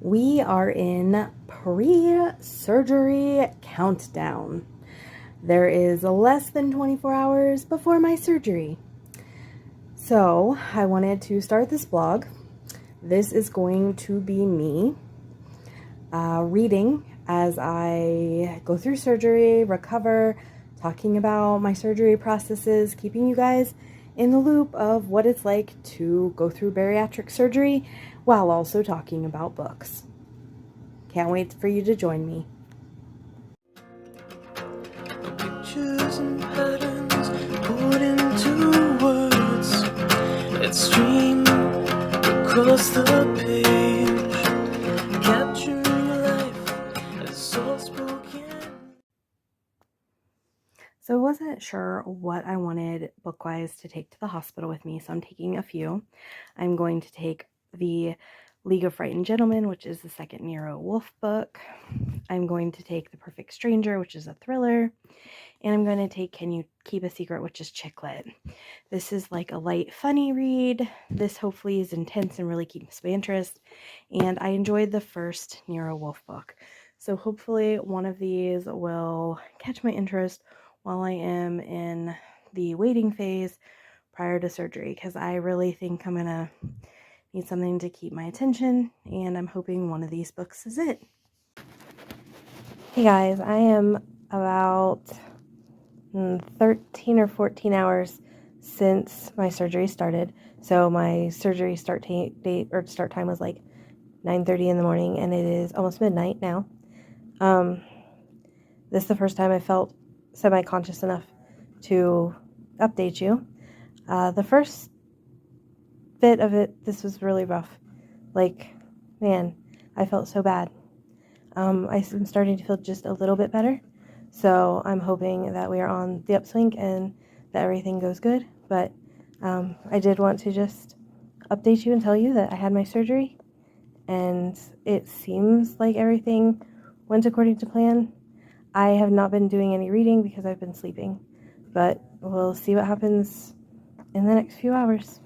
We are in pre-surgery countdown. There is less than 24 hours before my surgery. So I wanted to start this vlog. This is going to be me reading as I go through surgery, recover, talking about my surgery processes, keeping you guys in the loop of what it's like to go through bariatric surgery while also talking about books. Can't wait for you to join me. Pictures and patterns put into words that stream across the page, capturing life as soul spoken. So I wasn't sure what I wanted book-wise to take to the hospital with me, so I'm taking a few. I'm going to take the League of Frightened Gentlemen, which is the second Nero Wolfe book. I'm going to take The Perfect Stranger, which is a thriller. And I'm going to take Can You Keep a Secret, which is chick lit. This is like a light, funny read. This hopefully is intense and really keeps my interest. And I enjoyed the first Nero Wolfe book. So hopefully one of these will catch my interest while I am in the waiting phase prior to surgery, because I really think I'm going to need something to keep my attention, and I'm hoping one of these books is it. Hey guys, I am about 13 or 14 hours since my surgery started. So my surgery start time was like 9:30 in the morning, and it is almost midnight now. This is the first time I felt semi-conscious enough to update you. The first bit of it, this was really rough. Like, man, I felt so bad. I'm starting to feel just a little bit better. So I'm hoping that we are on the upswing and that everything goes good. But I did want to just update you and tell you that I had my surgery, and it seems like everything went according to plan. I have not been doing any reading because I've been sleeping, but we'll see what happens in the next few hours.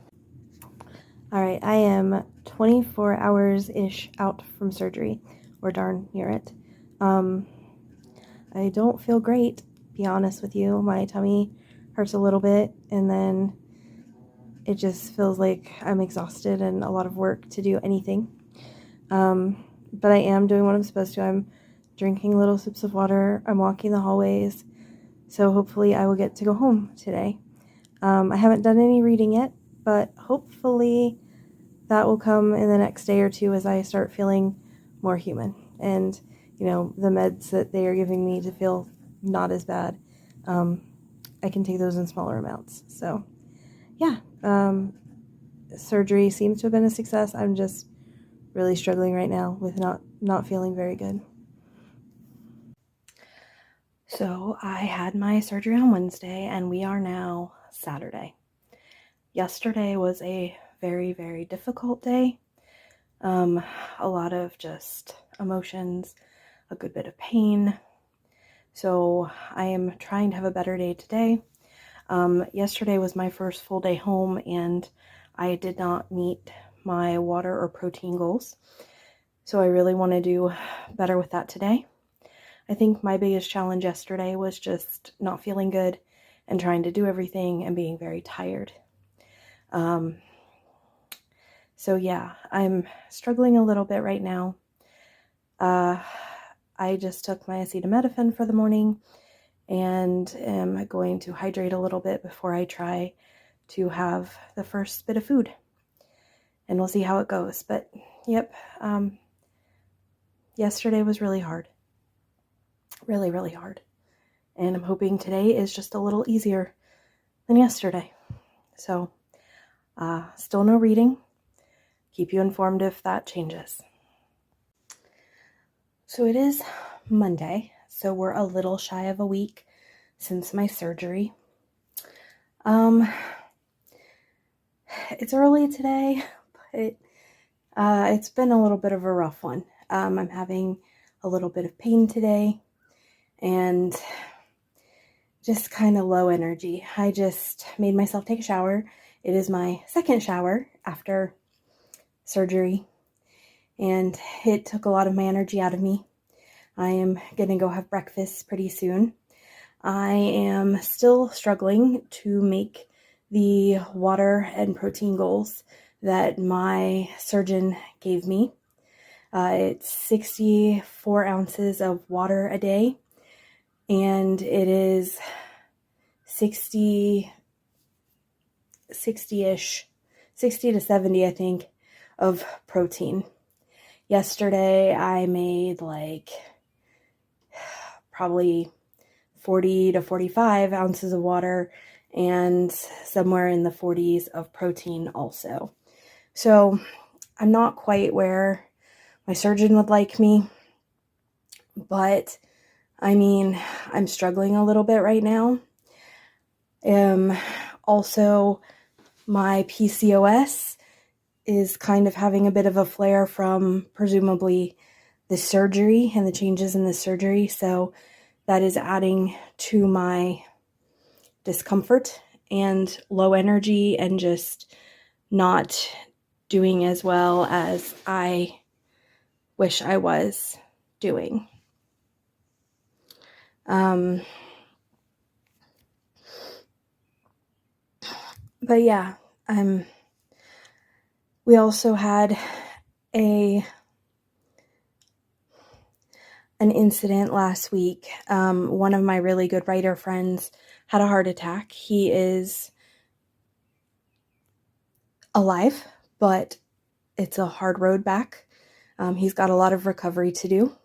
All right, I am 24 hours-ish out from surgery, or darn near it. I don't feel great, to be honest with you. My tummy hurts a little bit, and then it just feels like I'm exhausted and a lot of work to do anything. But I am doing what I'm supposed to. I'm drinking little sips of water. I'm walking the hallways. So hopefully I will get to go home today. I haven't done any reading yet, but hopefully that will come in the next day or two as I start feeling more human. And, you know, the meds that they are giving me to feel not as bad, I can take those in smaller amounts. So, yeah, surgery seems to have been a success. I'm just really struggling right now with not feeling very good. So I had my surgery on Wednesday, and we are now Saturday. Yesterday was a very, very difficult day. A lot of just emotions, a good bit of pain. So I am trying to have a better day today. Yesterday was my first full day home, and I did not meet my water or protein goals. So I really want to do better with that today. I think my biggest challenge yesterday was just not feeling good and trying to do everything and being very tired. So yeah, I'm struggling a little bit right now. I just took my acetaminophen for the morning and am going to hydrate a little bit before I try to have the first bit of food. And we'll see how it goes. But yep, yesterday was really hard. Really, really hard. And I'm hoping today is just a little easier than yesterday. So, still no reading. Keep you informed if that changes. So it is Monday, so we're a little shy of a week since my surgery. It's early today, but it's been a little bit of a rough one. I'm having a little bit of pain today and just kind of low energy. I just made myself take a shower. It is my second shower after surgery, and it took a lot of my energy out of me. I am going to go have breakfast pretty soon. I am still struggling to make the water and protein goals that my surgeon gave me. It's 64 ounces of water a day, and it is 60-ish, 60 to 70, I think, of protein. Yesterday, I made like probably 40 to 45 ounces of water and somewhere in the 40s of protein also. So I'm not quite where my surgeon would like me, but I mean, I'm struggling a little bit right now. Also, my PCOS is kind of having a bit of a flare from presumably the surgery and the changes in the surgery. So that is adding to my discomfort and low energy and just not doing as well as I wish I was doing. But yeah, we also had an incident last week. One of my really good writer friends had a heart attack. He is alive, but it's a hard road back. He's got a lot of recovery to do.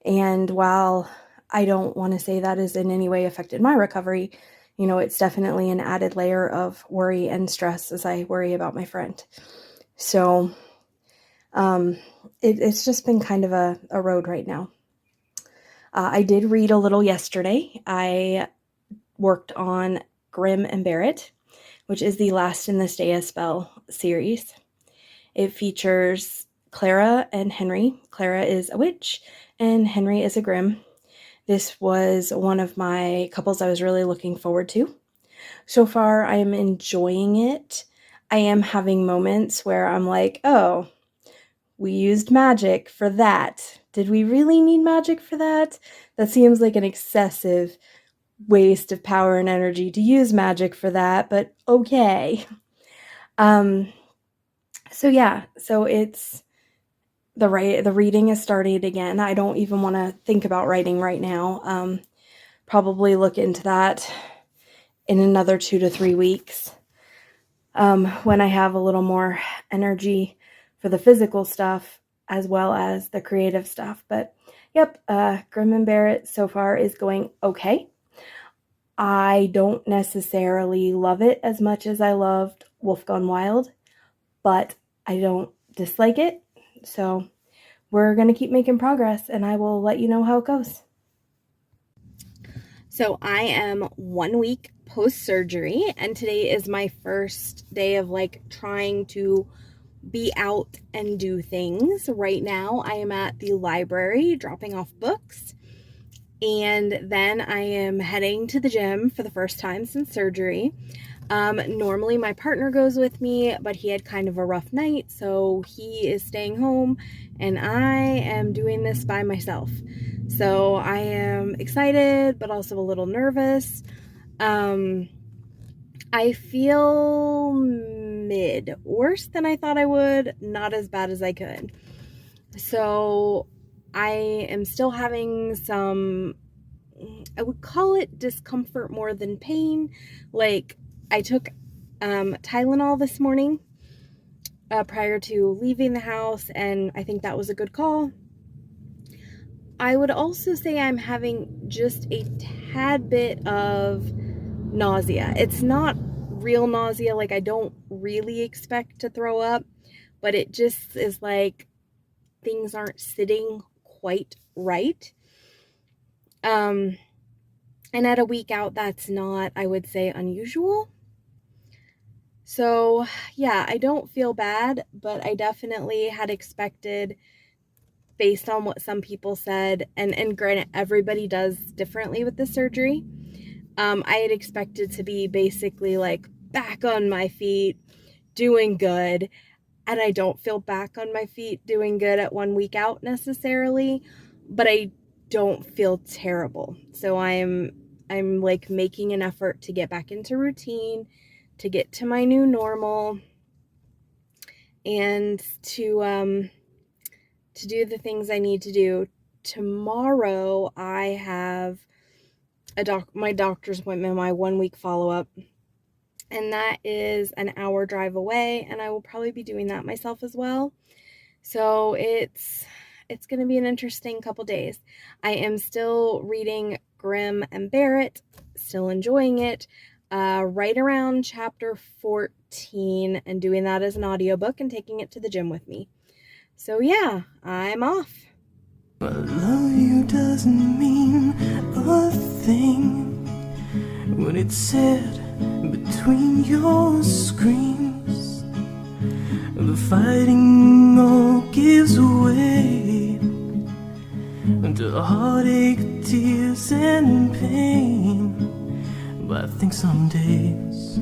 And while I don't want to say that has in any way affected my recovery, you know, it's definitely an added layer of worry and stress as I worry about my friend. So it's just been kind of a road right now. I did read a little yesterday. I worked on Grimm and Barrett, which is the last in the Stay a Spell series. It features Clara and Henry. Clara is a witch and Henry is a Grimm. This was one of my couples I was really looking forward to. So far, I am enjoying it. I am having moments where I'm like, oh, we used magic for that. Did we really need magic for that? That seems like an excessive waste of power and energy to use magic for that, but okay. So it's the reading has started again. I don't even want to think about writing right now. Probably look into that in another 2 to 3 weeks. When I have a little more energy for the physical stuff as well as the creative stuff. But yep, Grimm and Barrett so far is going okay. I don't necessarily love it as much as I loved Wolf Gone Wild, but I don't dislike it. So we're going to keep making progress and I will let you know how it goes. So I am 1 week post-surgery and today is my first day of like trying to be out and do things. Right now I am at the library dropping off books and then I am heading to the gym for the first time since surgery. Normally my partner goes with me, but he had kind of a rough night, so he is staying home and I am doing this by myself. So I am excited, but also a little nervous. I feel mid, worse than I thought I would, not as bad as I could. So I am still having some, I would call it discomfort more than pain. Like I took Tylenol this morning prior to leaving the house, and I think that was a good call. I would also say I'm having just a tad bit of nausea. It's not real nausea, like I don't really expect to throw up, but it just is like things aren't sitting quite right. And at a week out, that's not, I would say, unusual. So yeah, I don't feel bad, but I definitely had expected, based on what some people said, and granted, everybody does differently with the surgery. I had expected to be basically like back on my feet, doing good. and I don't feel back on my feet doing good at 1 week out necessarily, but I don't feel terrible. So I'm like making an effort to get back into routine, to get to my new normal, and to do the things I need to do. Tomorrow I have my doctor's appointment, my 1 week follow-up, and that is an hour drive away, and I will probably be doing that myself as well. So it's going to be an interesting couple days. I am still reading Grimm and Barrett, still enjoying it, right around chapter 14, and doing that as an audiobook and taking it to the gym with me. So yeah, I'm off. I love you doesn't mean a thing when it's said between your screams. The fighting all gives way to heartache, tears, and pain. But I think some days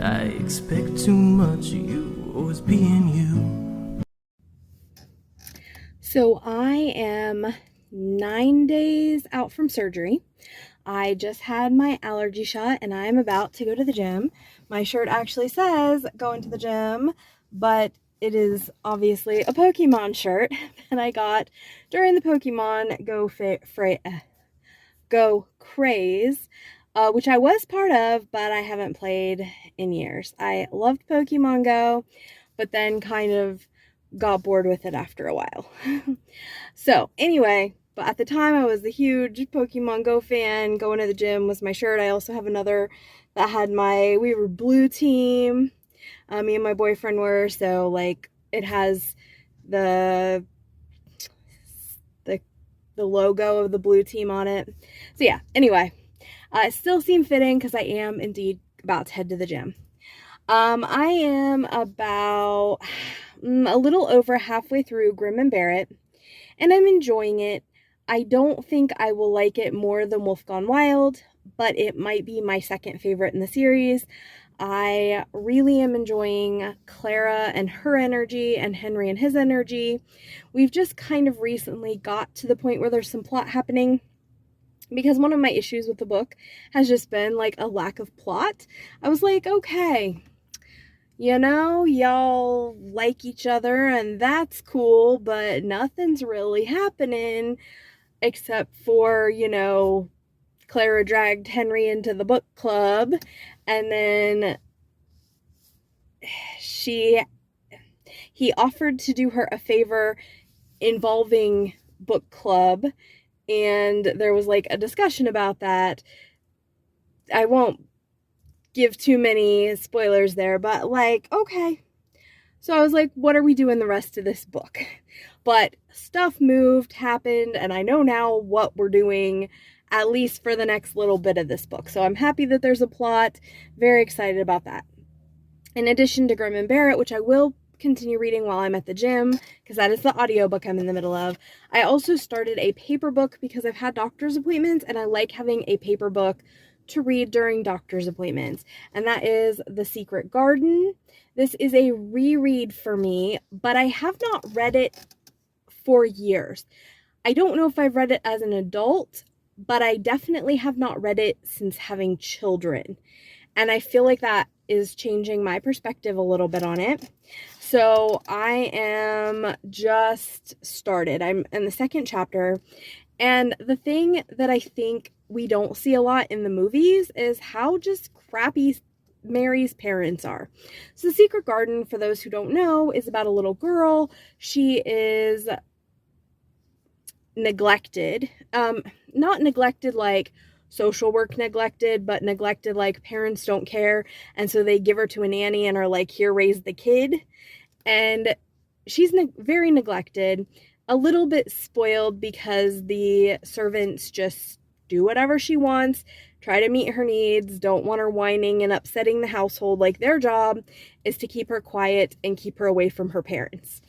I expect too much of you, always being you. So I am 9 days out from surgery. I just had my allergy shot and I'm about to go to the gym. My shirt actually says going to the gym, but it is obviously a Pokemon shirt that I got during the Pokemon Go Craze, which I was part of, but I haven't played in years. I loved Pokemon Go, but then kind of got bored with it after a while. So anyway, but at the time I was a huge Pokemon Go fan. Going to the gym was my shirt. I also have another that had we were blue team. Me and my boyfriend were, so like it has the logo of the blue team on it. So yeah, anyway, it still seemed fitting because I am indeed about to head to the gym. I am about a little over halfway through Grimm and Barrett, and I'm enjoying it. I don't think I will like it more than Wolf Gone Wild, but it might be my second favorite in the series. I really am enjoying Clara and her energy and Henry and his energy. We've just kind of recently got to the point where there's some plot happening, because one of my issues with the book has just been like a lack of plot. I was like, okay, y'all like each other and that's cool, but nothing's really happening except for, Clara dragged Henry into the book club, and then he offered to do her a favor involving book club, and there was like a discussion about that. I won't give too many spoilers there, but like, okay. So I was like, what are we doing the rest of this book? But stuff happened, and I know now what we're doing, at least for the next little bit of this book. So I'm happy that there's a plot. Very excited about that. In addition to Grimm and Barrett, which I will continue reading while I'm at the gym, because that is the audiobook I'm in the middle of, I also started a paper book because I've had doctor's appointments, and I like having a paper book to read during doctor's appointments, and that is The Secret Garden. This is a reread for me, but I have not read it for years. I don't know if I've read it as an adult, but I definitely have not read it since having children, and I feel like that is changing my perspective a little bit on it. So I am just started. I'm in the second chapter, and the thing that I think we don't see a lot in the movies is how just crappy Mary's parents are. So The Secret Garden, for those who don't know, is about a little girl. She is neglected. Not neglected like social work neglected, but neglected like parents don't care, and so they give her to a nanny and are like, here, raise the kid. And she's very neglected, a little bit spoiled because the servants just do whatever she wants, try to meet her needs, don't want her whining and upsetting the household. Like, their job is to keep her quiet and keep her away from her parents.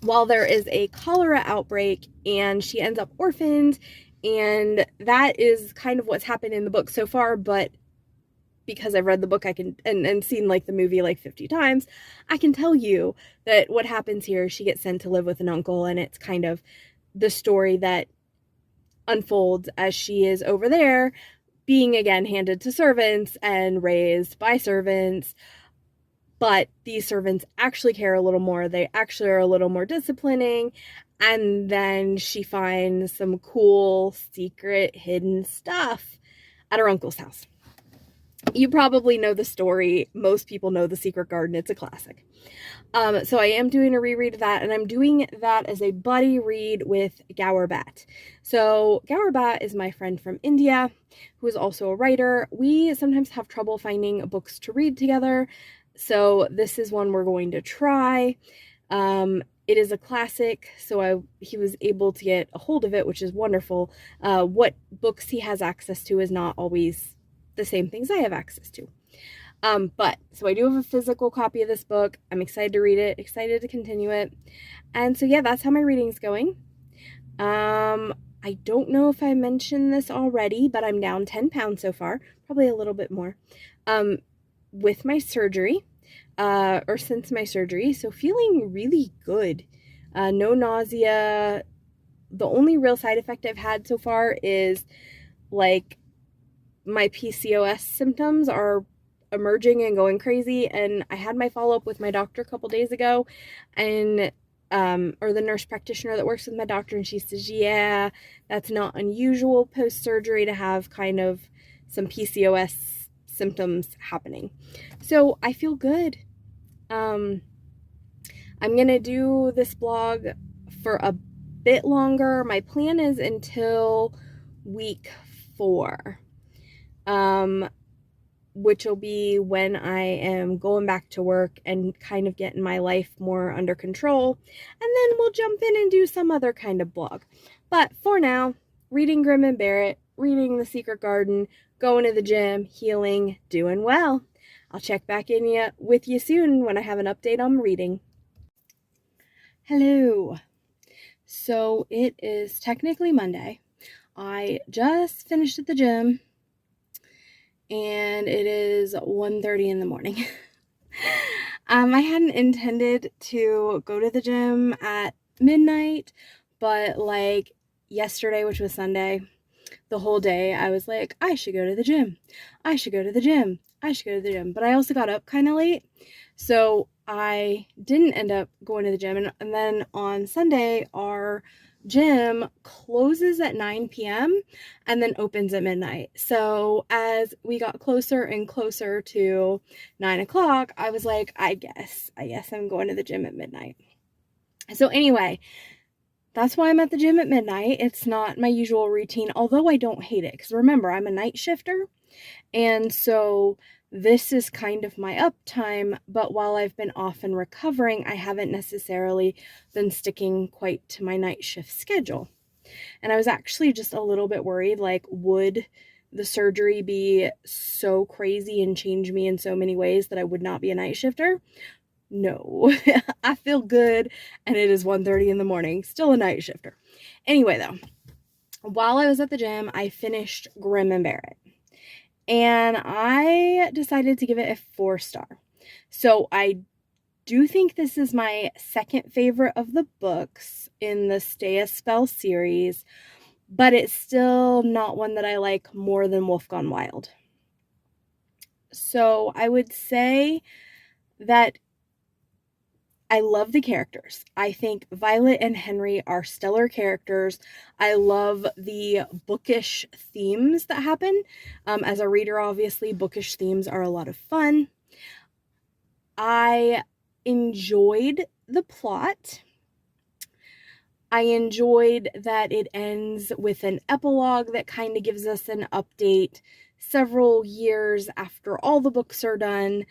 While there is a cholera outbreak and she ends up orphaned, and that is kind of what's happened in the book so far, but because I've read the book, I can and seen like the movie like 50 times, I can tell you that what happens here, she gets sent to live with an uncle, and it's kind of the story that unfolds as she is over there being again handed to servants and raised by servants. But these servants actually care a little more. They actually are a little more disciplining. And then she finds some cool, secret, hidden stuff at her uncle's house. You probably know the story. Most people know The Secret Garden. It's a classic. So I am doing a reread of that, and I'm doing that as a buddy read with Gower Bat. So Gower Bat is my friend from India, who is also a writer. We sometimes have trouble finding books to read together, so this is one we're going to try. It is a classic, so he was able to get a hold of it, which is wonderful. What books he has access to is not always the same things I have access to. But so I do have a physical copy of this book. I'm excited to read it, excited to continue it. And so yeah, that's how my reading's going. I don't know if I mentioned this already, but I'm down 10 pounds so far, probably a little bit more. With my surgery, or since my surgery, so feeling really good. No nausea. The only real side effect I've had so far is like my PCOS symptoms are emerging and going crazy, and I had my follow-up with my doctor a couple days ago, and or the nurse practitioner that works with my doctor, and she says, yeah, that's not unusual post-surgery to have kind of some PCOS symptoms happening. So I feel good. I'm gonna do this blog for a bit longer. My plan is until week 4. Which will be when I am going back to work and kind of getting my life more under control. And then we'll jump in and do some other kind of blog. But for now, reading Grimm and Barrett, reading The Secret Garden, going to the gym, healing, doing well. I'll check back in with you soon when I have an update on reading. Hello. So it is technically Monday. I just finished at the gym, and it is 1:30 in the morning. I hadn't intended to go to the gym at midnight, but like yesterday, which was Sunday, the whole day I was like, I should go to the gym. I should go to the gym. I should go to the gym. But I also got up kind of late, so I didn't end up going to the gym. And then on Sunday, our gym closes at 9 p.m. and then opens at midnight. So as we got closer and closer to 9 o'clock, I was like, I guess I'm going to the gym at midnight. So anyway, that's why I'm at the gym at midnight. It's not my usual routine, although I don't hate it, because remember, I'm a night shifter, and so this is kind of my uptime, but while I've been off and recovering, I haven't necessarily been sticking quite to my night shift schedule. And I was actually just a little bit worried, like, would the surgery be so crazy and change me in so many ways that I would not be a night shifter? No, I feel good, and it is 1:30 in the morning, still a night shifter. Anyway, though, while I was at the gym, I finished Grimm and Barrett, and I decided to give it a 4-star. So I do think this is my second favorite of the books in the Stay a Spell series, but it's still not one that I like more than Wolf Gone Wild. So I would say that I love the characters. I think Violet and Henry are stellar characters. I love the bookish themes that happen. As a reader, obviously, bookish themes are a lot of fun. I enjoyed the plot. I enjoyed that it ends with an epilogue that kind of gives us an update several years after all the books are done,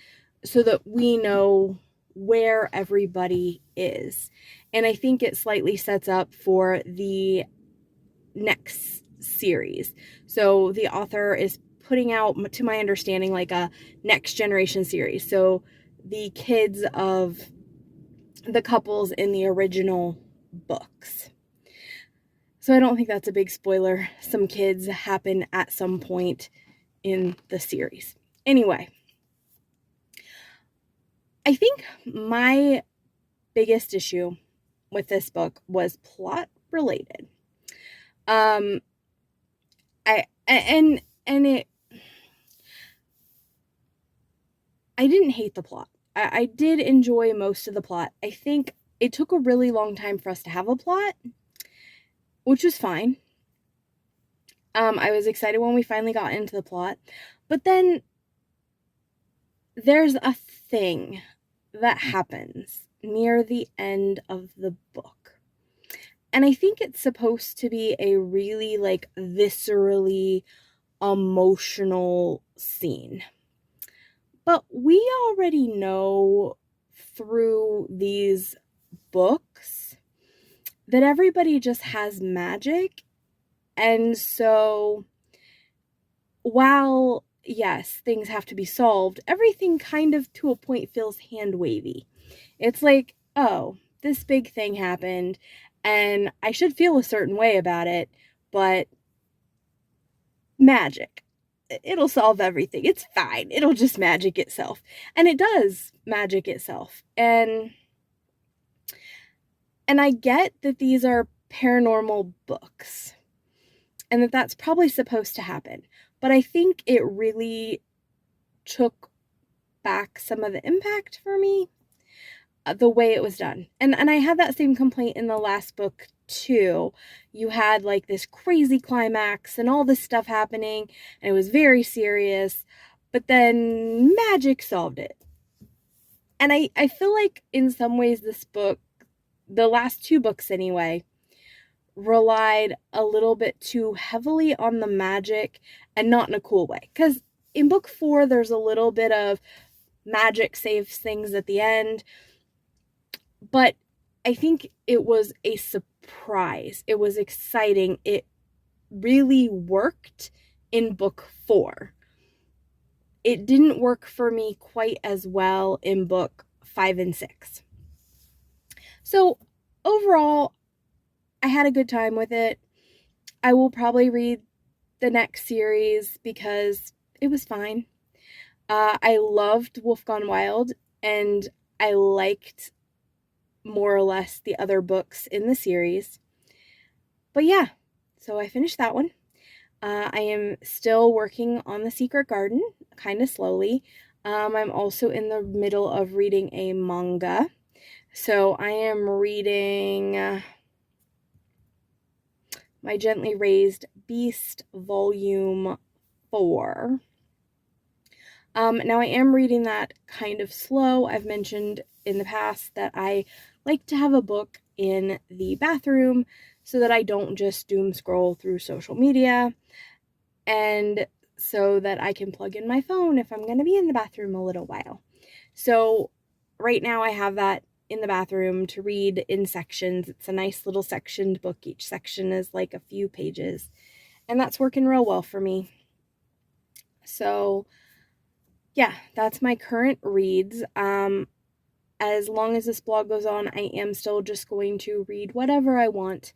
so that we know where everybody is. And I think it slightly sets up for the next series. So the author is putting out, to my understanding, like a next generation series. So the kids of the couples in the original books. So I don't think that's a big spoiler. Some kids happen at some point in the series. Anyway, I think my biggest issue with this book was plot related. Um, and it, I didn't hate the plot. I did enjoy most of the plot. I think it took a really long time for us to have a plot, which was fine. I was excited when we finally got into the plot, but then there's a thing that happens near the end of the book. And I think it's supposed to be a really like viscerally emotional scene. But we already know through these books that everybody just has magic. And so while, yes, things have to be solved, everything kind of to a point feels hand wavy. It's like, oh, this big thing happened and I should feel a certain way about it, but magic. It'll solve everything. It's fine. It'll just magic itself. And it does magic itself. And I get that these are paranormal books and that that's probably supposed to happen. But I think it really took back some of the impact for me, the way it was done. And I had that same complaint in the last book too. You had like this crazy climax and all this stuff happening, and it was very serious, but then magic solved it. And I feel like in some ways this book, the last two books anyway, relied a little bit too heavily on the magic and not in a cool way. Because in book 4, there's a little bit of magic saves things at the end. But I think it was a surprise. It was exciting. It really worked in book 4. It didn't work for me quite as well in book 5 and 6. So overall, I had a good time with it. I will probably read the next series because it was fine. I loved Wolf Gone Wild, and I liked more or less the other books in the series. But yeah, so I finished that one. I am still working on The Secret Garden, kind of slowly. I'm also in the middle of reading a manga. So I am reading My Gently Raised Beast, Volume 4. Now I am reading that kind of slow. I've mentioned in the past that I like to have a book in the bathroom so that I don't just doom scroll through social media, and so that I can plug in my phone if I'm going to be in the bathroom a little while. So right now I have that in the bathroom to read in sections. It's a nice little sectioned book. Each section is like a few pages, and that's working real well for me. So yeah, that's my current reads. As long as this blog goes on, I am still just going to read whatever I want,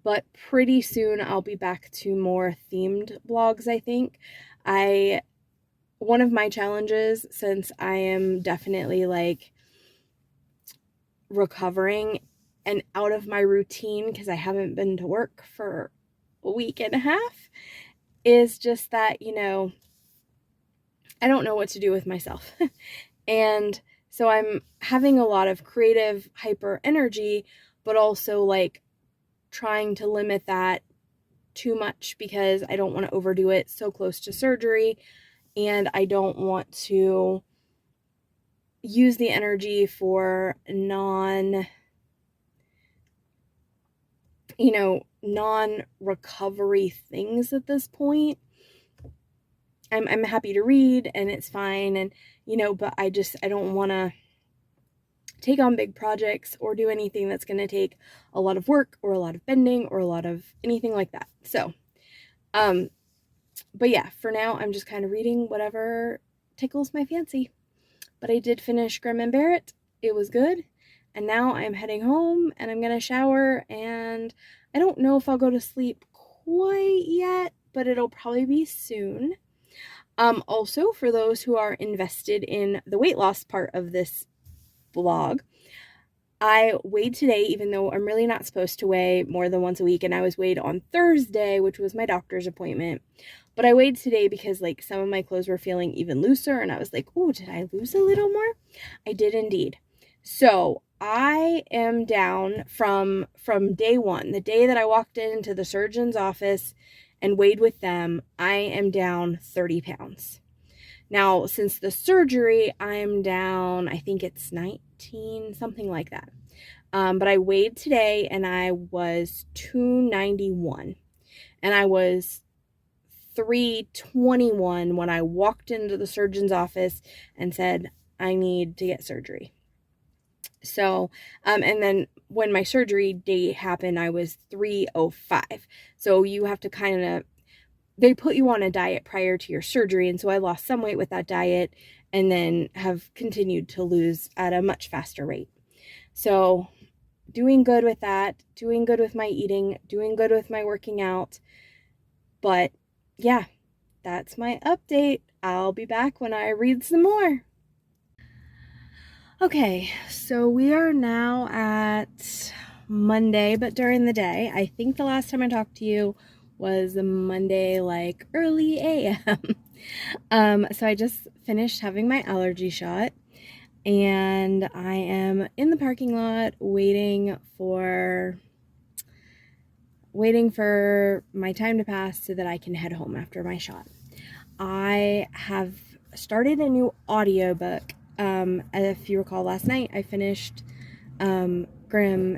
but pretty soon I'll be back to more themed blogs, I think. One of my challenges, since I am definitely like recovering and out of my routine because I haven't been to work for a week and a half, is just that, I don't know what to do with myself. And so I'm having a lot of creative hyper energy, but also like trying to limit that too much because I don't want to overdo it so close to surgery, and I don't want to use the energy for non-recovery things at this point. I'm happy to read and it's fine, and but I don't want to take on big projects or do anything that's going to take a lot of work or a lot of bending or a lot of anything like that. So but yeah, for now I'm just kind of reading whatever tickles my fancy. But I did finish Grim and Barrett. It was good. And now I'm heading home and I'm going to shower, and I don't know if I'll go to sleep quite yet, but it'll probably be soon. Also, for those who are invested in the weight loss part of this vlog, I weighed today, even though I'm really not supposed to weigh more than once a week, and I was weighed on Thursday, which was my doctor's appointment. But I weighed today because like some of my clothes were feeling even looser, and I was like, oh, did I lose a little more? I did indeed. So I am down from day one, the day that I walked into the surgeon's office and weighed with them. I am down 30 pounds. Now, since the surgery, I'm down, I think it's 19, something like that. But I weighed today and I was 291, and I was 321 when I walked into the surgeon's office and said, I need to get surgery. So, and then when my surgery date happened, I was 305. So you have to kind of, they put you on a diet prior to your surgery. And so I lost some weight with that diet and then have continued to lose at a much faster rate. So doing good with that, doing good with my eating, doing good with my working out. But yeah, that's my update. I'll be back when I read some more. Okay, so we are now at Monday, but during the day. I think the last time I talked to you was Monday, like early a.m. So I just finished having my allergy shot, and I am in the parking lot waiting for my time to pass so that I can head home after my shot. I have started a new audiobook. If you recall, last night I finished Grimm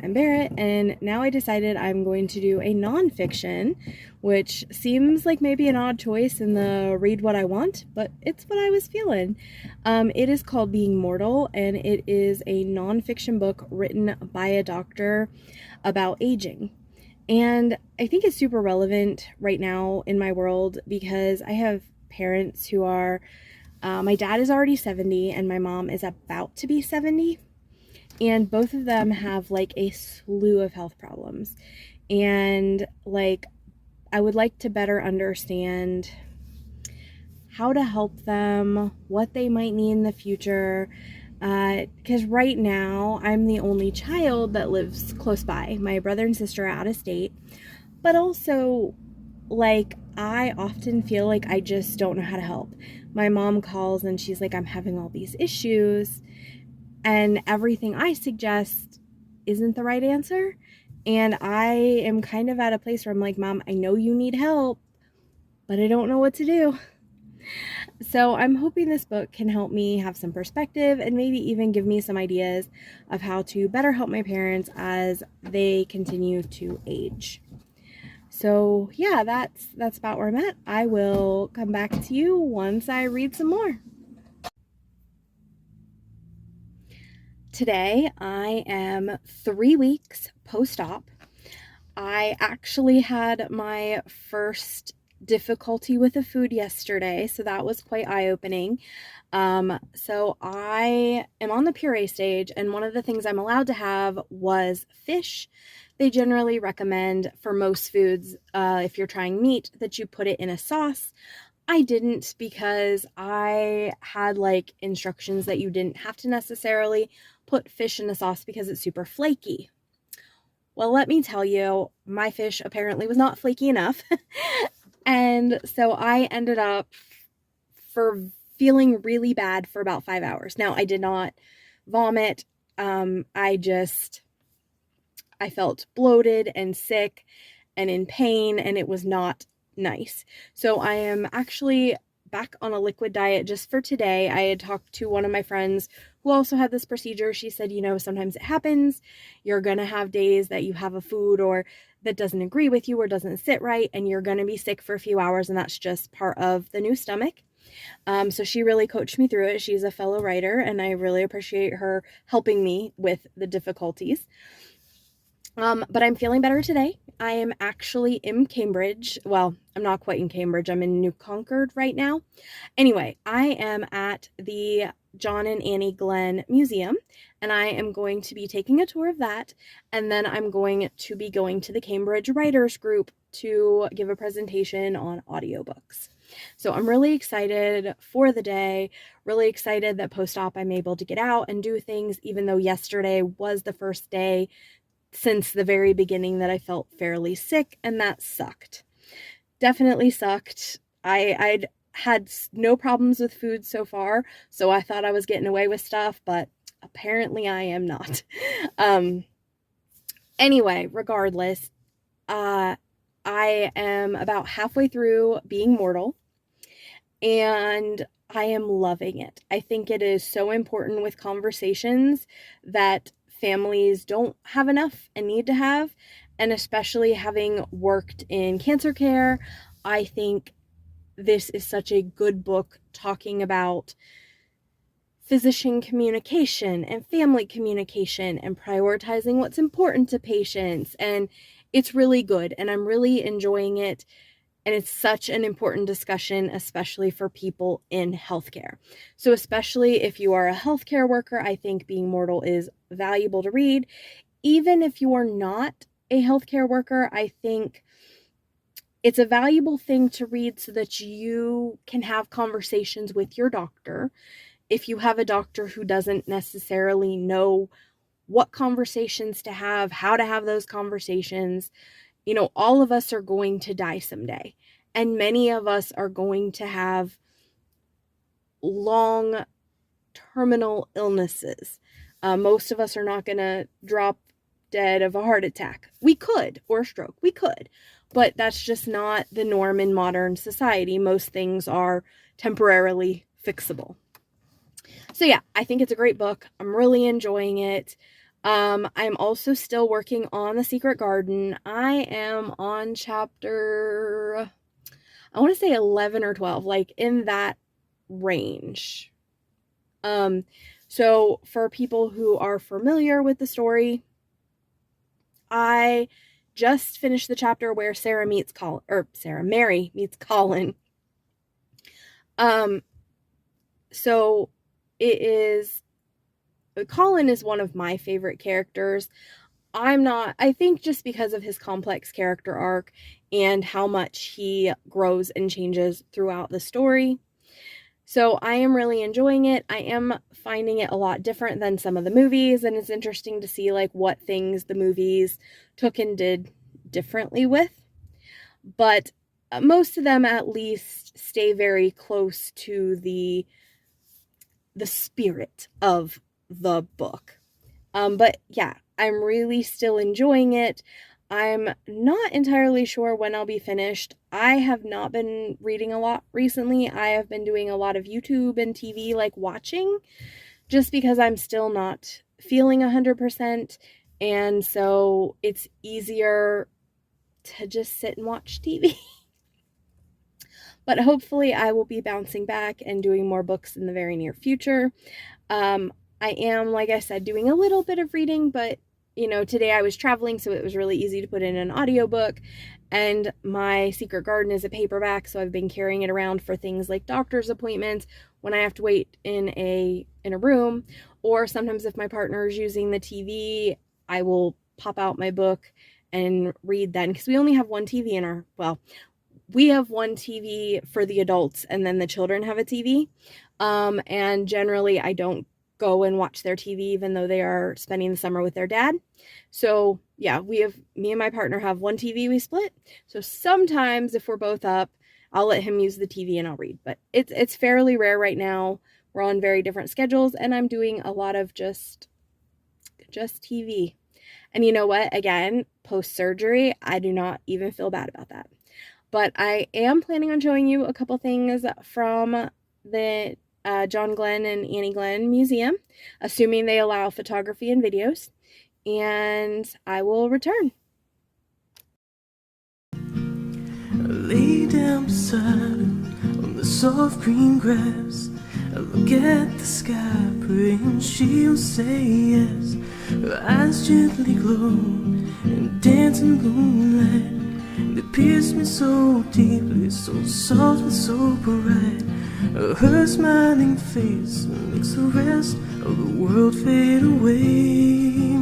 and Barrett, and now I decided I'm going to do a nonfiction, which seems like maybe an odd choice in the read what I want, but it's what I was feeling. It is called Being Mortal, and it is a nonfiction book written by a doctor about aging. And I think it's super relevant right now in my world because I have parents who are, my dad is already 70 and my mom is about to be 70. And both of them have like a slew of health problems. And like, I would like to better understand how to help them, what they might need in the future. Because right now I'm the only child that lives close by. My brother and sister are out of state, but also like I often feel like I just don't know how to help. My mom calls and she's like, I'm having all these issues, and everything I suggest isn't the right answer. And I am kind of at a place where I'm like, Mom, I know you need help, but I don't know what to do. So I'm hoping this book can help me have some perspective and maybe even give me some ideas of how to better help my parents as they continue to age. So yeah, that's about where I'm at. I will come back to you once I read some more. Today I am 3 weeks post-op. I actually had my first difficulty with the food yesterday, so that was quite eye-opening. So I am on the puree stage, and one of the things I'm allowed to have was fish. They generally recommend for most foods, if you're trying meat, that you put it in a sauce. I didn't because I had like instructions that you didn't have to necessarily put fish in a sauce because it's super flaky. Well, let me tell you, my fish apparently was not flaky enough. And so I ended up feeling really bad for about 5 hours. Now, I did not vomit. I felt bloated and sick and in pain, and it was not nice. So I am actually back on a liquid diet just for today. I had talked to one of my friends who also had this procedure. She said, you know, sometimes it happens. You're going to have days that you have a food or that doesn't agree with you or doesn't sit right, and you're going to be sick for a few hours, and that's just part of the new stomach. So she really coached me through it. She's a fellow writer, and I really appreciate her helping me with the difficulties. But I'm feeling better today. I am actually in Cambridge. Well, I'm not quite in Cambridge. I'm in New Concord right now. Anyway, I am at the John and Annie Glenn Museum, and I am going to be taking a tour of that, and then I'm going to be going to the Cambridge Writers Group to give a presentation on audiobooks. So I'm really excited for the day, really excited that post-op I'm able to get out and do things, even though yesterday was the first day since the very beginning that I felt fairly sick, and that sucked. Definitely sucked. I'd had no problems with food so far, so I thought I was getting away with stuff, but apparently I am not. Anyway, regardless, I am about halfway through Being Mortal, and I am loving it. I think it is so important with conversations that families don't have enough and need to have, and especially having worked in cancer care, I think this is such a good book talking about physician communication and family communication and prioritizing what's important to patients. And it's really good, and I'm really enjoying it. And it's such an important discussion, especially for people in healthcare. So especially if you are a healthcare worker, I think Being Mortal is valuable to read. Even if you are not a healthcare worker, I think it's a valuable thing to read so that you can have conversations with your doctor. If you have a doctor who doesn't necessarily know what conversations to have, how to have those conversations, all of us are going to die someday. And many of us are going to have long terminal illnesses. Most of us are not going to drop dead of a heart attack. We could, or a stroke. We could. But that's just not the norm in modern society. Most things are temporarily fixable. So yeah, I think it's a great book. I'm really enjoying it. I'm also still working on The Secret Garden. I am on chapter, I want to say 11 or 12, like in that range. So for people who are familiar with the story, I just finished the chapter where Mary meets Colin. So Colin is one of my favorite characters. I think just because of his complex character arc and how much he grows and changes throughout the story. So I am really enjoying it. I am finding it a lot different than some of the movies, and it's interesting to see like what things the movies took and did differently with. But most of them at least stay very close to the spirit of the book. But yeah, I'm really still enjoying it. I'm not entirely sure when I'll be finished. I have not been reading a lot recently. I have been doing a lot of YouTube and TV, like watching, just because I'm still not feeling 100%. And so it's easier to just sit and watch TV. But hopefully I will be bouncing back and doing more books in the very near future. I am, like I said, doing a little bit of reading, but today I was traveling, so it was really easy to put in an audiobook, and my Secret Garden is a paperback, so I've been carrying it around for things like doctor's appointments when I have to wait in a room, or sometimes if my partner is using the TV, I will pop out my book and read then, because we only have one TV we have one TV for the adults, and then the children have a TV, and generally I don't go and watch their TV, even though they are spending the summer with their dad. So yeah, me and my partner have one TV we split. So sometimes if we're both up, I'll let him use the TV and I'll read, but it's fairly rare right now. We're on very different schedules, and I'm doing a lot of just TV. And you know what? Again, post-surgery, I do not even feel bad about that. But I am planning on showing you a couple things from the John Glenn and Annie Glenn Museum, assuming they allow photography and videos, and I will return. I lay down beside her on the soft green grass. I look at the sky, praying she'll say yes. Her eyes gently glow and dance in the moonlight. They pierce me so deeply, so soft and so bright. Her smiling face makes the rest of the world fade away.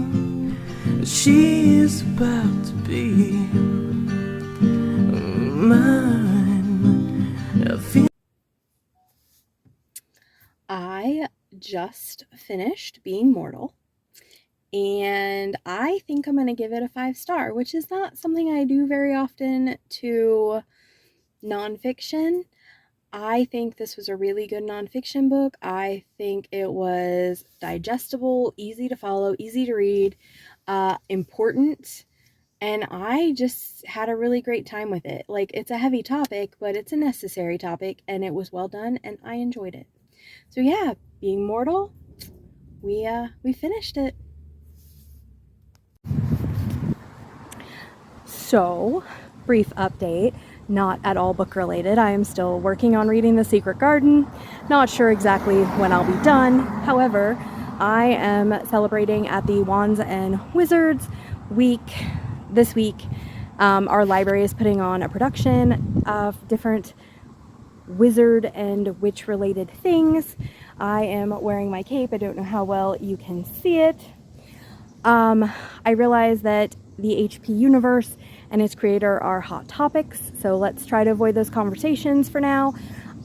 She is about to be mine. I just finished Being Mortal, and I think I'm going to give it a 5-star, which is not something I do very often to nonfiction. I think this was a really good nonfiction book. I think it was digestible, easy to follow, easy to read, important, and I just had a really great time with it. Like, it's a heavy topic, but it's a necessary topic, and it was well done, and I enjoyed it. So yeah, Being Mortal, we finished it. So, brief update, not at all book related. I am still working on reading The Secret Garden. Not sure exactly when I'll be done. However, I am celebrating at the Wands and Wizards week this week. Our library is putting on a production of different wizard and witch related things. I am wearing my cape. I don't know how well you can see it. I realize that the HP universe and its creator are hot topics, so let's try to avoid those conversations for now.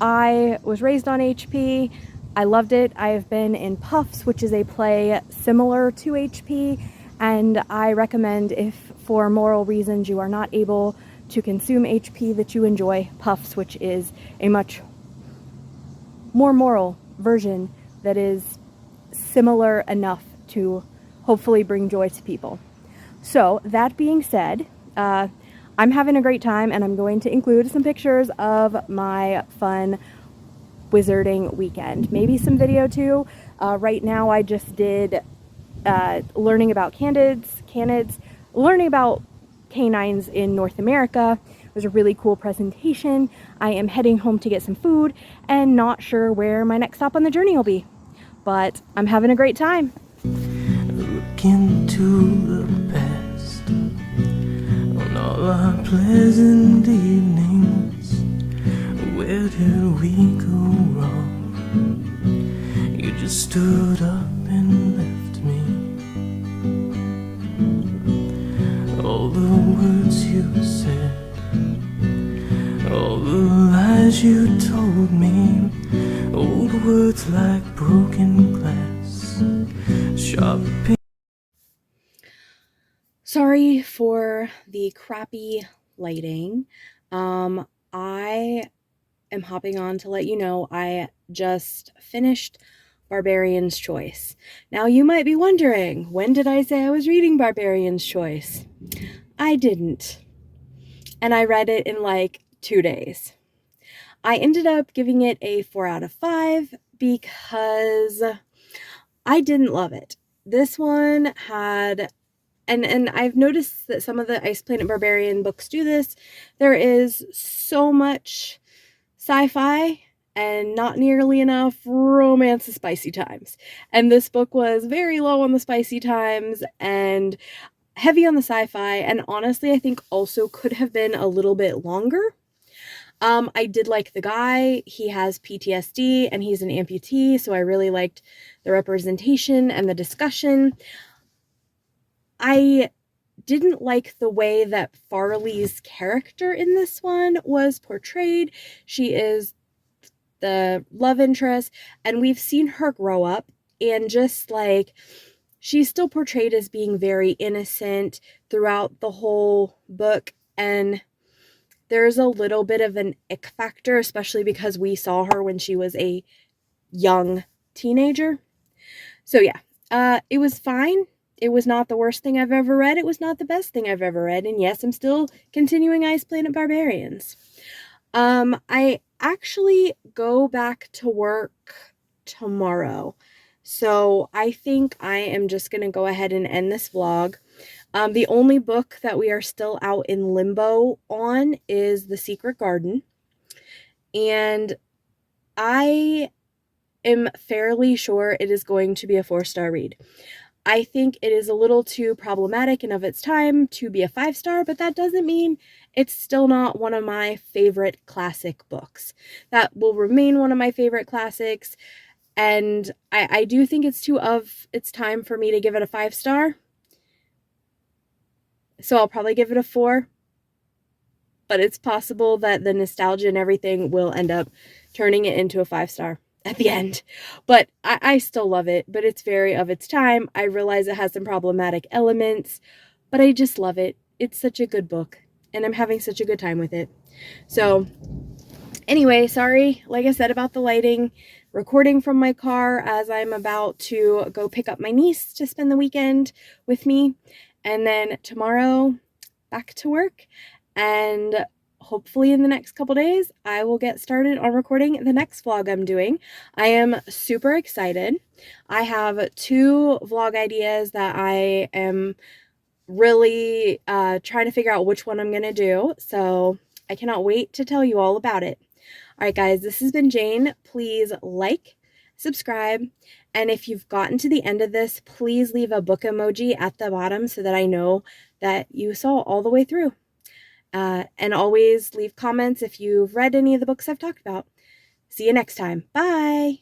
I was raised on HP. I loved it. I have been in Puffs, which is a play similar to HP, and I recommend, if for moral reasons you are not able to consume HP, that you enjoy Puffs, which is a much more moral version that is similar enough to hopefully bring joy to people. So that being said, I'm having a great time, and I'm going to include some pictures of my fun wizarding weekend. Maybe some video too. Right now I just did learning about canids, learning about canines in North America. It was a really cool presentation. I am heading home to get some food and not sure where my next stop on the journey will be. But I'm having a great time. Look into the past on all our pleasant evenings. Where did we go wrong? You just stood up and left me. All the words you said, all the lies you told me, old words like broken glass, sharp pain. Sorry for the crappy lighting. I am hopping on to let you know I just finished Barbarian's Choice. Now you might be wondering, when did I say I was reading Barbarian's Choice? I didn't. And I read it in like 2 days. I ended up giving it a 4 out of 5 because I didn't love it. This one had, and I've noticed that some of the Ice Planet Barbarian books do this. There is so much sci-fi and not nearly enough romance and spicy times. And this book was very low on the spicy times and heavy on the sci-fi, and honestly I think also could have been a little bit longer. I did like the guy. He has PTSD and he's an amputee, so I really liked the representation and the discussion. I didn't like the way that Farley's character in this one was portrayed. She is the love interest, and we've seen her grow up, and just like, she's still portrayed as being very innocent throughout the whole book, and there's a little bit of an ick factor, especially because we saw her when she was a young teenager. So yeah, it was fine. It was not the worst thing I've ever read. It was not the best thing I've ever read. And yes, I'm still continuing Ice Planet Barbarians. I actually go back to work tomorrow. So I think I am just going to go ahead and end this vlog. The only book that we are still out in limbo on is The Secret Garden. And I am fairly sure it is going to be a 4-star read. I think it is a little too problematic and of its time to be a 5-star, but that doesn't mean it's still not one of my favorite classic books. That will remain one of my favorite classics, and I do think it's too of its time for me to give it a 5-star. So I'll probably give it a 4, but it's possible that the nostalgia and everything will end up turning it into a 5-star. at the end. But I still love it, but it's very of its time. I realize it has some problematic elements, but I just love it. It's such a good book, and I'm having such a good time with it. So anyway, sorry, like I said, about the lighting. Recording from my car as I'm about to go pick up my niece to spend the weekend with me. And then tomorrow, back to work. And hopefully in the next couple days, I will get started on recording the next vlog I'm doing. I am super excited. I have 2 vlog ideas that I am really trying to figure out which one I'm going to do. So I cannot wait to tell you all about it. All right, guys, this has been Jane. Please like, subscribe, and if you've gotten to the end of this, please leave a book emoji at the bottom so that I know that you saw all the way through. And always leave comments if you've read any of the books I've talked about. See you next time. Bye!